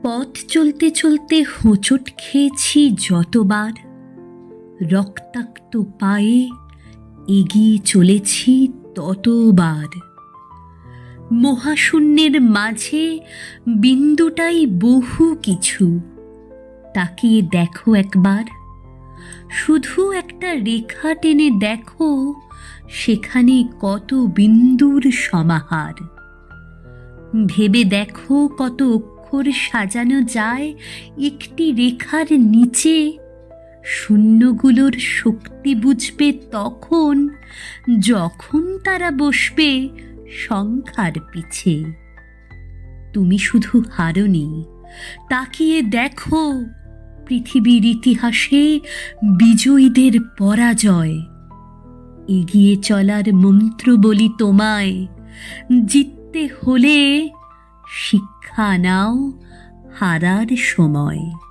পথ চলতে চলতে হোঁচট খেয়েছি যতবার, রক্তাক্ত পায়ে এগিয়ে চলেছি ততবার। মহাশূন্যের মাঝে বিন্দুটাই বহু কিছু। তাকিয়ে দেখো একবার, শুধু একটা রেখা টেনে দেখো, সেখানে কত বিন্দুর সমাহার। ভেবে দেখো কত অক্ষর সাজানো যায় একটি রেখার নিচে। শূন্যগুলোর শক্তি বুঝবে তখন, যখন তারা বসবে সংখ্যার পিছে। তুমি শুধু হারোনি, তাকিয়ে দেখো পৃথিবীর ইতিহাসে বিজয়ীদের পরাজয়। এগিয়ে চলার মন্ত্র বলি তোমায়, জিততে হলে শিক্ষা নাও হারার সময়।